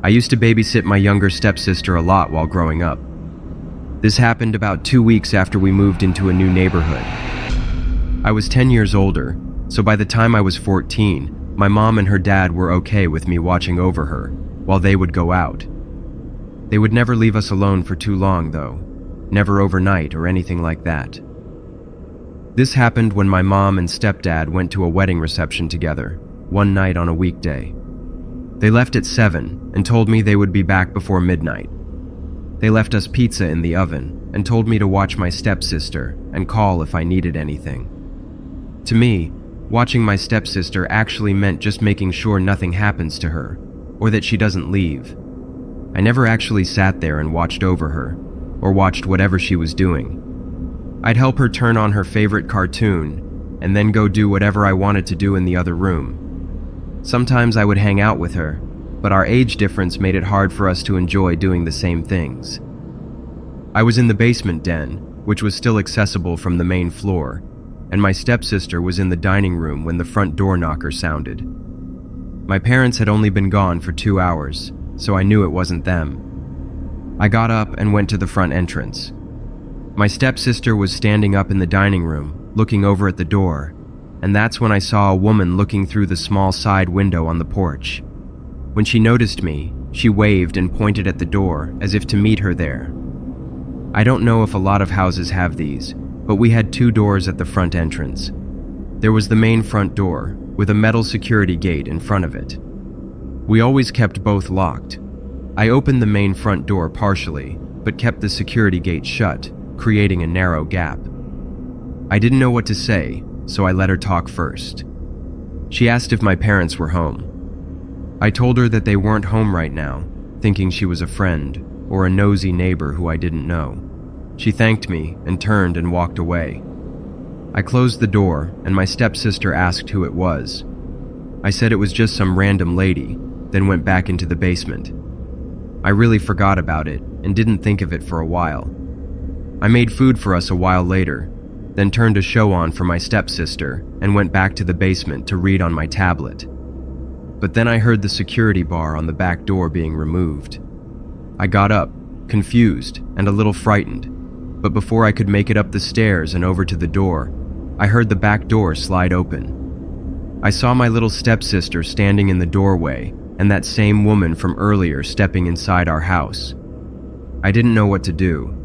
I used to babysit my younger stepsister a lot while growing up. This happened about 2 weeks after we moved into a new neighborhood. I was 10 years older, so by the time I was 14, my mom and her dad were okay with me watching over her while they would go out. They would never leave us alone for too long, though, never overnight or anything like that. This happened when my mom and stepdad went to a wedding reception together, one night on a weekday. They left at 7 and told me they would be back before midnight. They left us pizza in the oven and told me to watch my stepsister and call if I needed anything. To me, watching my stepsister actually meant just making sure nothing happens to her or that she doesn't leave. I never actually sat there and watched over her or watched whatever she was doing. I'd help her turn on her favorite cartoon and then go do whatever I wanted to do in the other room. Sometimes I would hang out with her, but our age difference made it hard for us to enjoy doing the same things. I was in the basement den, which was still accessible from the main floor, and my stepsister was in the dining room when the front door knocker sounded. My parents had only been gone for 2 hours, so I knew it wasn't them. I got up and went to the front entrance. My stepsister was standing up in the dining room, looking over at the door, and that's when I saw a woman looking through the small side window on the porch. When she noticed me, she waved and pointed at the door as if to meet her there. I don't know if a lot of houses have these, but we had 2 doors at the front entrance. There was the main front door, with a metal security gate in front of it. We always kept both locked. I opened the main front door partially, but kept the security gate shut, creating a narrow gap. I didn't know what to say, so I let her talk first. She asked if my parents were home. I told her that they weren't home right now, thinking she was a friend or a nosy neighbor who I didn't know. She thanked me and turned and walked away. I closed the door and my stepsister asked who it was. I said it was just some random lady, then went back into the basement. I really forgot about it and didn't think of it for a while. I made food for us a while later, then turned a show on for my stepsister and went back to the basement to read on my tablet. But then I heard the security bar on the back door being removed. I got up, confused and a little frightened, but before I could make it up the stairs and over to the door, I heard the back door slide open. I saw my little stepsister standing in the doorway and that same woman from earlier stepping inside our house. I didn't know what to do.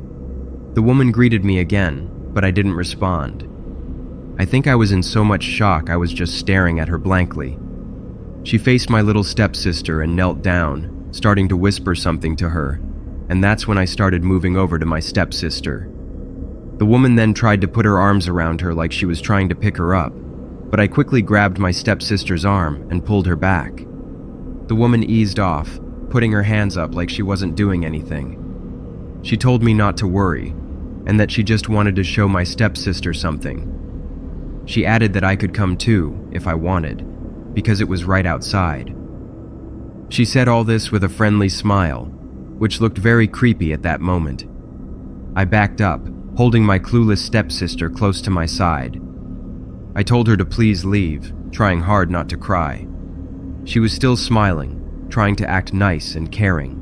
The woman greeted me again, but I didn't respond. I think I was in so much shock I was just staring at her blankly. She faced my little stepsister and knelt down, starting to whisper something to her, and that's when I started moving over to my stepsister. The woman then tried to put her arms around her like she was trying to pick her up, but I quickly grabbed my stepsister's arm and pulled her back. The woman eased off, putting her hands up like she wasn't doing anything. She told me not to worry, and that she just wanted to show my stepsister something. She added that I could come too, if I wanted, because it was right outside. She said all this with a friendly smile, which looked very creepy at that moment. I backed up, holding my clueless stepsister close to my side. I told her to please leave, trying hard not to cry. She was still smiling, trying to act nice and caring.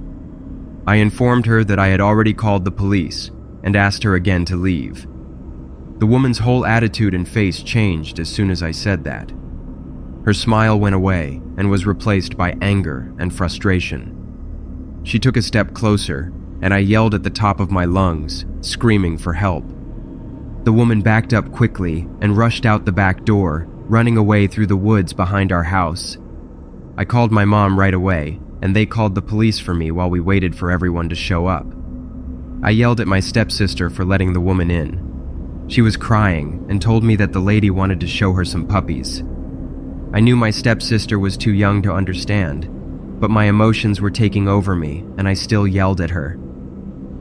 I informed her that I had already called the police and asked her again to leave. The woman's whole attitude and face changed as soon as I said that. Her smile went away and was replaced by anger and frustration. She took a step closer, and I yelled at the top of my lungs, screaming for help. The woman backed up quickly and rushed out the back door, running away through the woods behind our house. I called my mom right away, and they called the police for me while we waited for everyone to show up. I yelled at my stepsister for letting the woman in. She was crying and told me that the lady wanted to show her some puppies. I knew my stepsister was too young to understand, but my emotions were taking over me and I still yelled at her.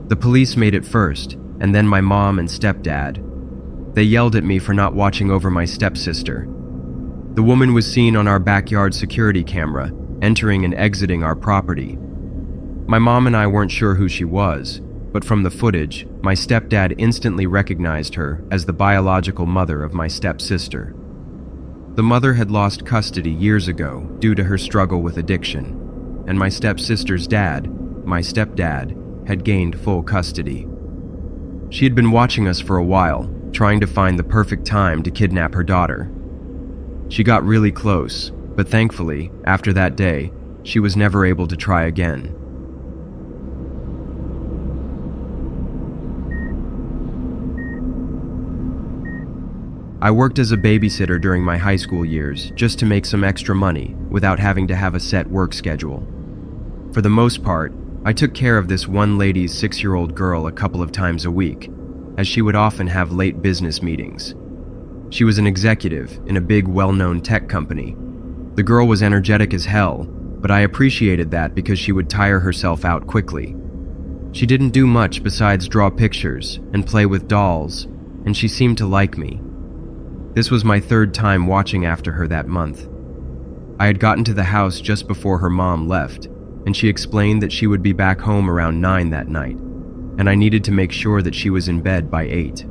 The police made it first, and then my mom and stepdad. They yelled at me for not watching over my stepsister. The woman was seen on our backyard security camera, entering and exiting our property. My mom and I weren't sure who she was, but from the footage, my stepdad instantly recognized her as the biological mother of my stepsister. The mother had lost custody years ago due to her struggle with addiction. and my stepsister's dad, my stepdad, had gained full custody. She had been watching us for a while, trying to find the perfect time to kidnap her daughter. She got really close, but thankfully, after that day, she was never able to try again. I worked as a babysitter during my high school years just to make some extra money without having to have a set work schedule. For the most part, I took care of this one lady's 6-year-old girl a couple of times a week, as she would often have late business meetings. She was an executive in a big, well-known tech company. The girl was energetic as hell, but I appreciated that because she would tire herself out quickly. She didn't do much besides draw pictures and play with dolls, and she seemed to like me. This was my 3rd time watching after her that month. I had gotten to the house just before her mom left, and she explained that she would be back home around 9 that night, and I needed to make sure that she was in bed by 8.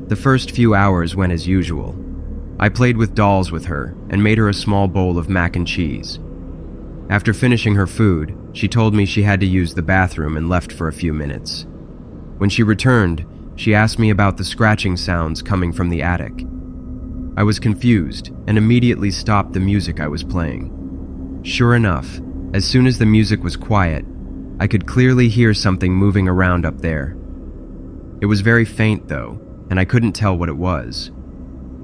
The first few hours went as usual. I played with dolls with her and made her a small bowl of mac and cheese. After finishing her food, she told me she had to use the bathroom and left for a few minutes. When she returned, she asked me about the scratching sounds coming from the attic. I was confused and immediately stopped the music I was playing. Sure enough, as soon as the music was quiet, I could clearly hear something moving around up there. It was very faint though, and I couldn't tell what it was.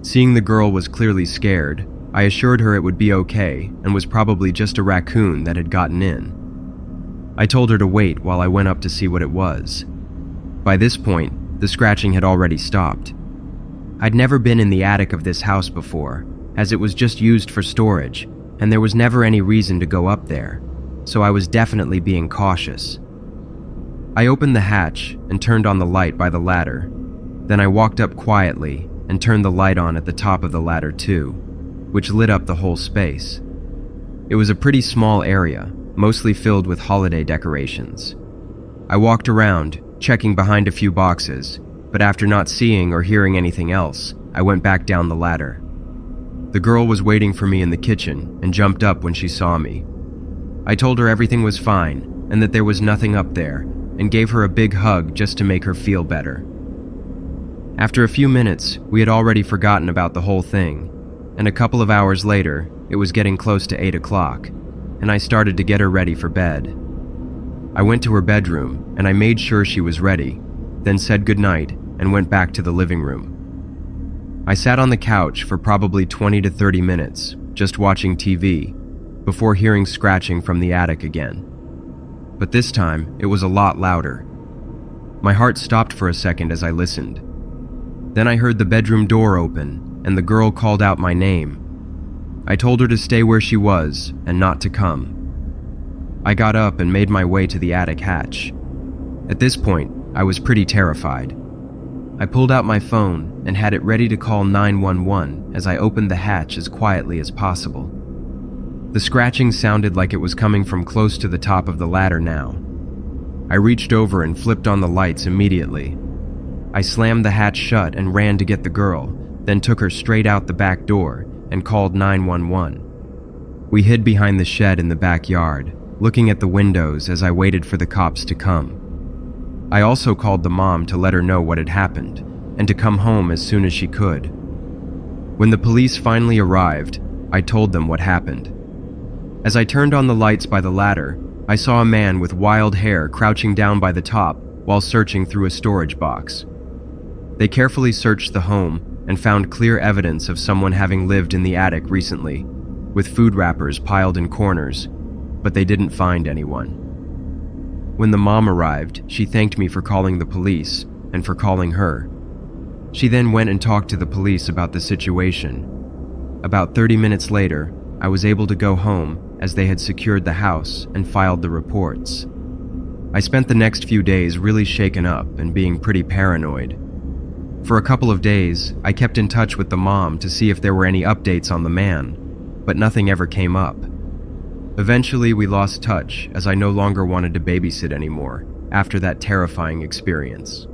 Seeing the girl was clearly scared, I assured her it would be okay and was probably just a raccoon that had gotten in. I told her to wait while I went up to see what it was. By this point, the scratching had already stopped. I'd never been in the attic of this house before, as it was just used for storage, and there was never any reason to go up there, so I was definitely being cautious. I opened the hatch and turned on the light by the ladder. Then I walked up quietly and turned the light on at the top of the ladder too, which lit up the whole space. It was a pretty small area, mostly filled with holiday decorations. I walked around, checking behind a few boxes, but after not seeing or hearing anything else, I went back down the ladder. The girl was waiting for me in the kitchen and jumped up when she saw me. I told her everything was fine and that there was nothing up there, and gave her a big hug just to make her feel better. After a few minutes, we had already forgotten about the whole thing, and a couple of hours later, it was getting close to 8 o'clock, and I started to get her ready for bed. I went to her bedroom and I made sure she was ready, then said goodnight and went back to the living room. I sat on the couch for probably 20 to 30 minutes, just watching TV, before hearing scratching from the attic again. But this time, it was a lot louder. My heart stopped for a second as I listened. Then I heard the bedroom door open and the girl called out my name. I told her to stay where she was and not to come. I got up and made my way to the attic hatch. At this point, I was pretty terrified. I pulled out my phone and had it ready to call 911 as I opened the hatch as quietly as possible. The scratching sounded like it was coming from close to the top of the ladder now. I reached over and flipped on the lights immediately. I slammed the hatch shut and ran to get the girl, then took her straight out the back door and called 911. We hid behind the shed in the backyard, looking at the windows as I waited for the cops to come. I also called the mom to let her know what had happened and to come home as soon as she could. When the police finally arrived, I told them what happened. As I turned on the lights by the ladder, I saw a man with wild hair crouching down by the top while searching through a storage box. They carefully searched the home and found clear evidence of someone having lived in the attic recently, with food wrappers piled in corners, but they didn't find anyone. When the mom arrived, she thanked me for calling the police and for calling her. She then went and talked to the police about the situation. About 30 minutes later, I was able to go home as they had secured the house and filed the reports. I spent the next few days really shaken up and being pretty paranoid. For a couple of days, I kept in touch with the mom to see if there were any updates on the man, but nothing ever came up. Eventually, we lost touch as I no longer wanted to babysit anymore after that terrifying experience.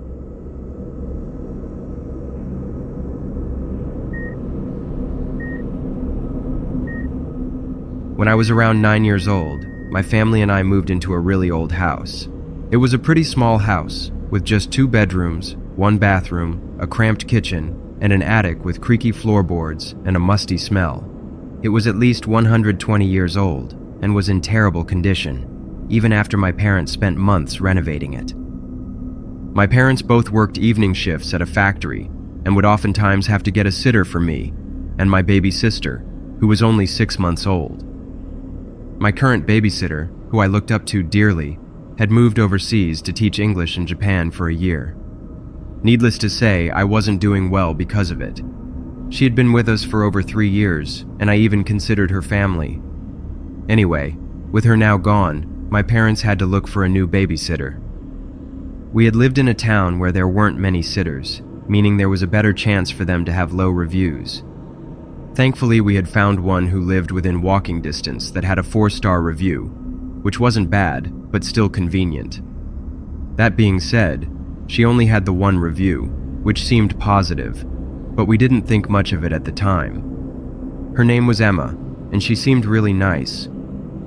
When I was around 9 years old, my family and I moved into a really old house. It was a pretty small house, with just 2 bedrooms, 1 bathroom, a cramped kitchen, and an attic with creaky floorboards and a musty smell. It was at least 120 years old and was in terrible condition, even after my parents spent months renovating it. My parents both worked evening shifts at a factory and would oftentimes have to get a sitter for me and my baby sister, who was only 6 months old. My current babysitter, who I looked up to dearly, had moved overseas to teach English in Japan for a year. Needless to say, I wasn't doing well because of it. She had been with us for over 3 years, and I even considered her family. Anyway, with her now gone, my parents had to look for a new babysitter. We had lived in a town where there weren't many sitters, meaning there was a better chance for them to have low reviews. Thankfully, we had found one who lived within walking distance that had a 4-star review, which wasn't bad, but still convenient. That being said, she only had the 1 review, which seemed positive, but we didn't think much of it at the time. Her name was Emma, and she seemed really nice.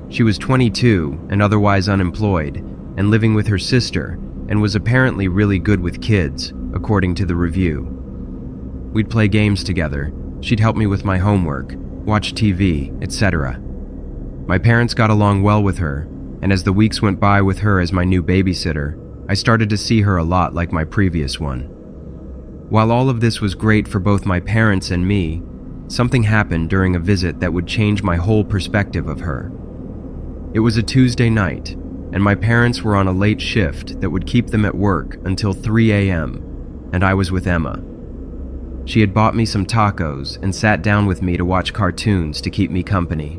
She was 22 and otherwise unemployed, and living with her sister, and was apparently really good with kids, according to the review. We'd play games together, she'd help me with my homework, watch TV, etc. My parents got along well with her, and as the weeks went by with her as my new babysitter, I started to see her a lot like my previous one. While all of this was great for both my parents and me, something happened during a visit that would change my whole perspective of her. It was a Tuesday night, and my parents were on a late shift that would keep them at work until 3 a.m., and I was with Emma. She had bought me some tacos and sat down with me to watch cartoons to keep me company.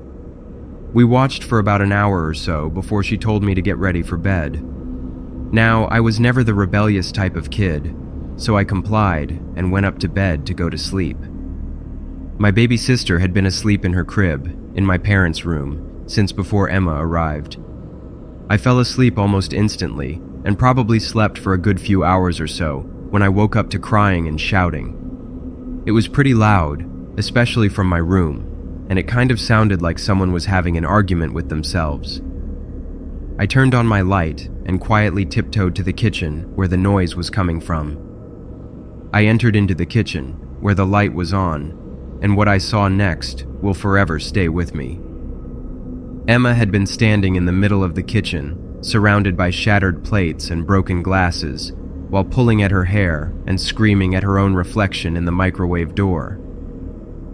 We watched for about an hour or so before she told me to get ready for bed. Now, I was never the rebellious type of kid, so I complied and went up to bed to go to sleep. My baby sister had been asleep in her crib, in my parents' room, since before Emma arrived. I fell asleep almost instantly, and probably slept for a good few hours or so, when I woke up to crying and shouting. It was pretty loud, especially from my room, and it kind of sounded like someone was having an argument with themselves. I turned on my light and quietly tiptoed to the kitchen where the noise was coming from. I entered into the kitchen, where the light was on, and what I saw next will forever stay with me. Emma had been standing in the middle of the kitchen, surrounded by shattered plates and broken glasses, while pulling at her hair and screaming at her own reflection in the microwave door.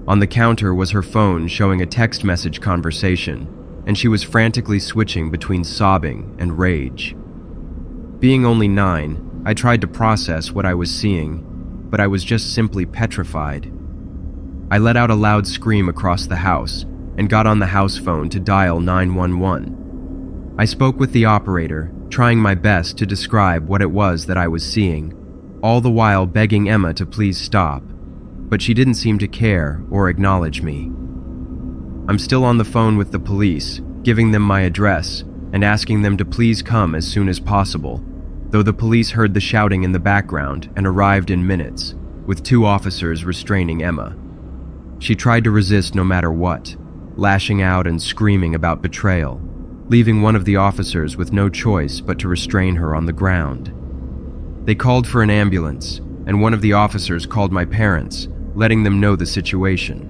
On the counter was her phone showing a text message conversation, and she was frantically switching between sobbing and rage. Being only 9, I tried to process what I was seeing, but I was just simply petrified. I let out a loud scream across the house and got on the house phone to dial 911. I spoke with the operator, trying my best to describe what it was that I was seeing, all the while begging Emma to please stop, but she didn't seem to care or acknowledge me. I'm still on the phone with the police, giving them my address and asking them to please come as soon as possible, though the police heard the shouting in the background and arrived in minutes, with 2 officers restraining Emma. She tried to resist no matter what, lashing out and screaming about betrayal, leaving one of the officers with no choice but to restrain her on the ground. They called for an ambulance, and one of the officers called my parents, letting them know the situation.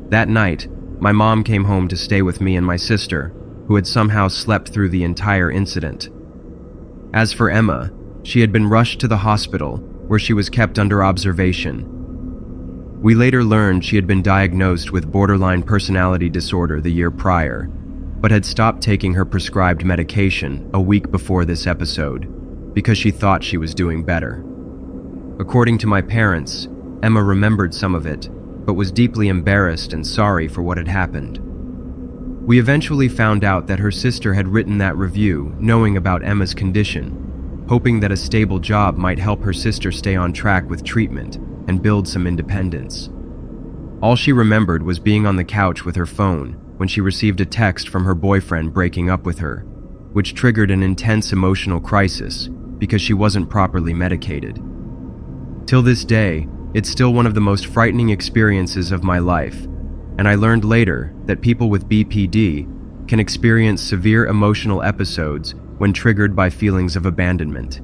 That night, my mom came home to stay with me and my sister, who had somehow slept through the entire incident. As for Emma, she had been rushed to the hospital, where she was kept under observation. We later learned she had been diagnosed with borderline personality disorder the year prior, but had stopped taking her prescribed medication a week before this episode, because she thought she was doing better. According to my parents, Emma remembered some of it, but was deeply embarrassed and sorry for what had happened. We eventually found out that her sister had written that review knowing about Emma's condition, hoping that a stable job might help her sister stay on track with treatment and build some independence. All she remembered was being on the couch with her phone when she received a text from her boyfriend breaking up with her, which triggered an intense emotional crisis because she wasn't properly medicated. Till this day, it's still one of the most frightening experiences of my life, and I learned later that people with BPD can experience severe emotional episodes when triggered by feelings of abandonment.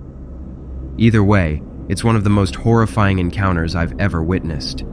Either way, it's one of the most horrifying encounters I've ever witnessed.